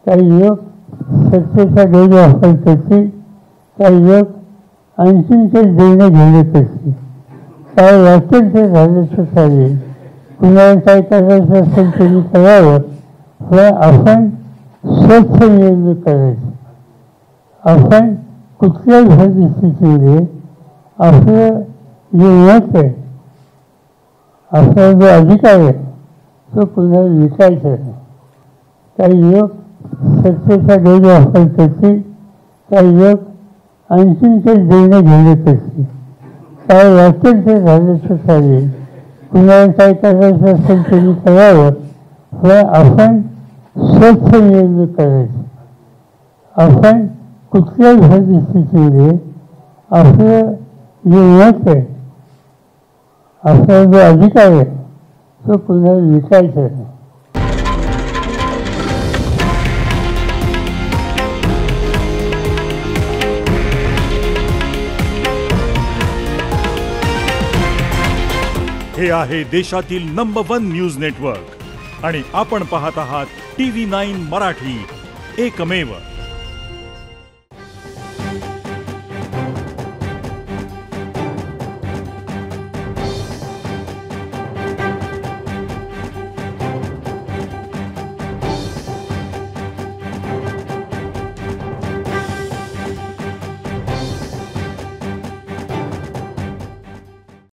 काही लोक सत्तेचा गैरवापर करतील, काही लोक आणखीन काही देणं घेणं करतील. काय वाटेल ते झालं तर चालेल, कुणाला काय करायचं असेल तरी करावं, पण आपण स्वच्छ निर्णय करायचे. आपण कुठल्याही परिस्थितीमध्ये आपलं जे मत आहे, आपला जो अधिकार आहे तो कुणाला विकायचा नाही. काही लोक सत्तेचा गैरवापर करतील, काही लोक आणखीन काही देणं घेणं करतील. काय वाटेल ते झालं तर चालेल, कुणाला काय करायचं असेल तरी करावं, पण आपण स्वच्छ निर्णय करायचे. आपण कुठल्याही परिस्थितीमध्ये आपलं जे मत आहे, आपला जो अधिकार आहे तो कुणाला विकायचा नाही. हे आहे देशातील नंबर 1 न्यूज नेटवर्क आणि आपण पाहत आहात TV9 मराठी, एकमेव.